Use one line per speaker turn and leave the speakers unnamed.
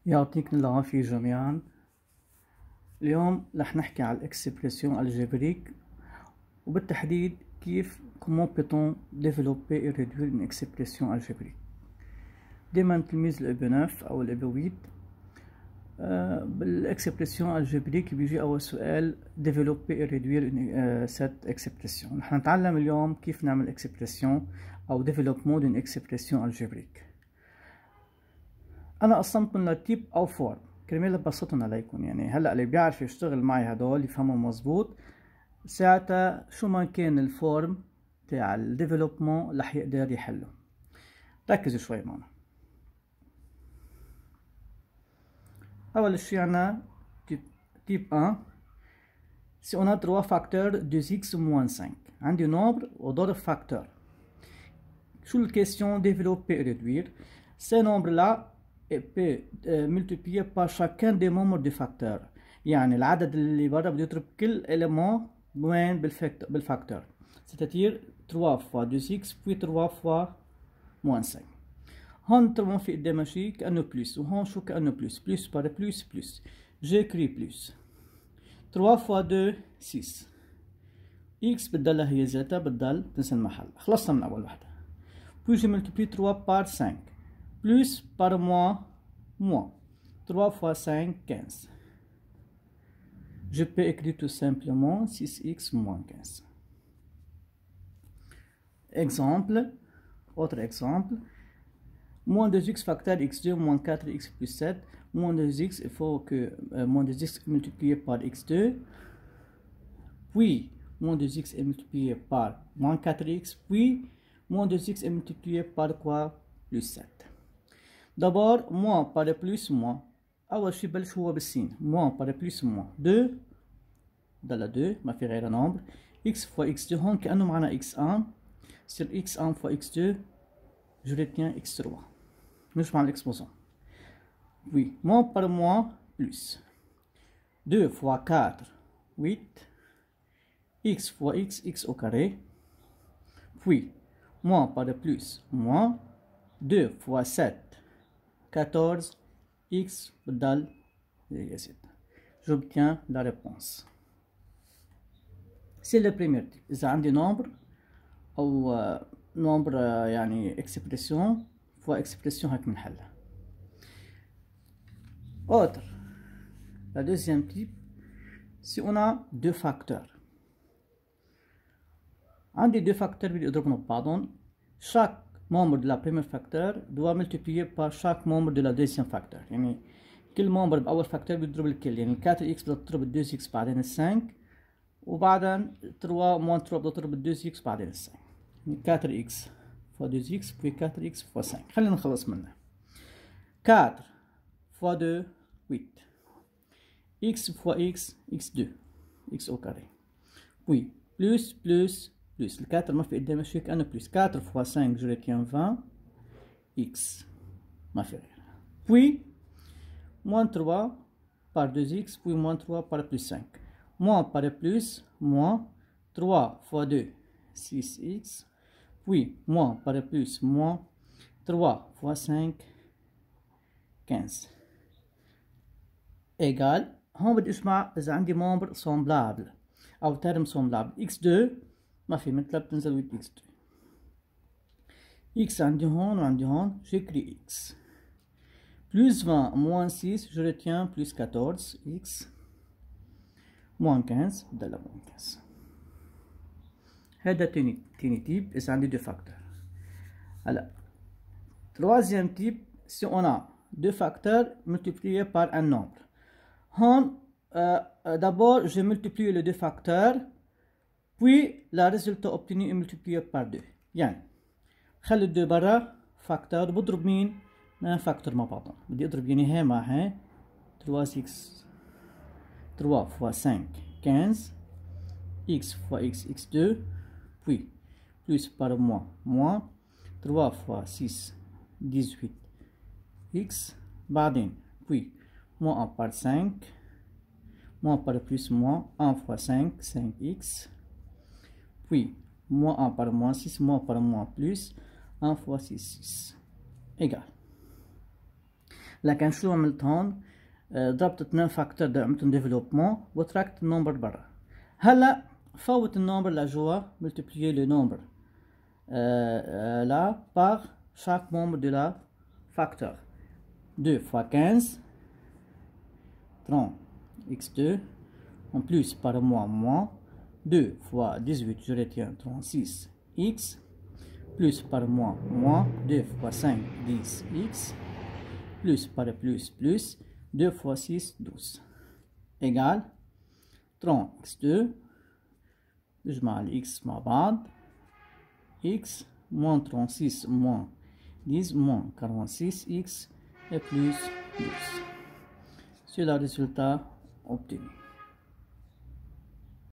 يعطيكم العافية جميعا. اليوم رح نحكي على الاكسبريسيون الجبريك وبالتحديد كيف comment peut-on développer et réduire une expression algébrique. دائما تلميذ الاب 9 او الاب 8 بالاكسبريسيون الجبريك بيجي اول سؤال développer et réduire cette expression. رح نتعلم اليوم كيف نعمل اكسبريسيون او développement d'une expression algébrique. انا قسمتهم لتيب او فورم كرمال ابسطهم عليكم، يعني هلا اللي بيعرف يشتغل معي هدول يفهموا مزبوط، ساعتها شو ما كان الفورم تاع الديفلوبمون رح يقدر يحله. ركزوا شوي معنا. اول شي عنا type 1 si on a 3 facteurs 2x moins 5. عندي nombre وضرب facteur. شو الكيستيون développer et réduire؟ ces nombres là peut multiplier par chacun des membres du facteur. يعني العدد اللي برا بده يضرب كل élément وين بالفacteur. c'est-à-dire 3 fois 2x puis 3 fois moins 5. هون طبعا في قدامها شي كأنه بلس، وهون شو كأنه بلس، بلس بار بلس بلس. جيكري بلس 3 fois 2 6. x بتضلها هي ذاتها، بتضل تنسى المحل. خلصنا من أول وحدة. puis je multiplie 3 par 5 plus par moins 3 fois 5 15. Je peux écrire tout simplement 6x moins 15. Exemple, autre exemple, moins 2x facteur x2 moins 4x plus 7, moins 2x, il faut que moins 2x multiplié par x2, puis moins 2x est multiplié par moins 4x, puis moins 2x est multiplié par quoi? Plus 7. D'abord, moins par plus moins. أول شي بلش هو بالسين. moins par plus moins 2 ضل 2 ما في غير نمبر. x fois x2 هون كأنه معنا x1 يصير x1 fois x2 je retiens x3 مش مع l'exposant. Oui, moins par moins plus 2 fois 4 8 x fois x au carré, puis moins par plus moins 2 fois 7 14 x بدل j'obtiens la réponse. C'est le premier type. إذا عندي nombre أو nombre يعني expression fois expression هيك بنحلها. Autre, la deuxième type, si on a deux facteurs. عندي deux facteurs بدي أضربهم ببعضهم. chaque membre de la première facteur doit multiplier par chaque membre de la deuxième facteur. يعني كل membre بأول facteur بيضرب الكل، يعني 4x بدها تضرب 2x بعدين 5 وبعدين 3 moins 3 بدها تضرب 2x بعدين 5. يعني 4x fois 2x puis 4x fois 5. خلينا نخلص منها. 4 fois 2 8. x fois x x2 x au carré. puis plus plus le 4 ما في قدامه شيء كأنه بلس 4 fois 5 je retiens 20 x ما في غير. puis moins 3 par 2x puis moins 3 par plus 5. moins par plus moins 3 fois 2 6x puis moins par plus moins 3 fois 5 15 égal. هون بدي اجمع اذا عندي membre semblable او terme semblable. x2 ما في مثلها بتنزل ويت x2. x عندي هون وعندي هون j'écris x plus 20 moins 6 je retiens plus 14 x moins 15 بدل moins 15. هذا تاني تيب إذا عندي دو فاكتور. هلا troisième type si on a deux facteurs multipliés par un nombre. هون d'abord je multiplie les deux facteurs puis le résultat obtenu est multiplié par 2. يعني خلي الدو برا فاكتور بضرب مين؟ فاكتور مع بعضهم. بدي اضرب يعني هي مع هي 3x 3 fois 5 15 x fois x x2 puis plus par moins 3 fois 6 18 x بعدين puis moins 1 par 5 moins par plus moins 1 fois 5 5x puis moins 1 par moins 6 moins par moins plus 1 fois 6 6 égal. لكن شو عملت هون؟ ضربت 2 فاكتور عملتهم ديفلوبمون وتركت النمبر برا. هلا فوت النمبر لجوا، multiplier le nombre là par chaque membre de la facteur. 2 fois 15 30 x2 en plus par moins 2 fois 18 je retiens 36 x plus par moins 2 fois 5 10 x plus par plus 2 fois 6 12 égale 30 x2 نجمع x مع بعض x moins 36 moins 10 moins 46 x et plus 12. C'est le résultat obtenu.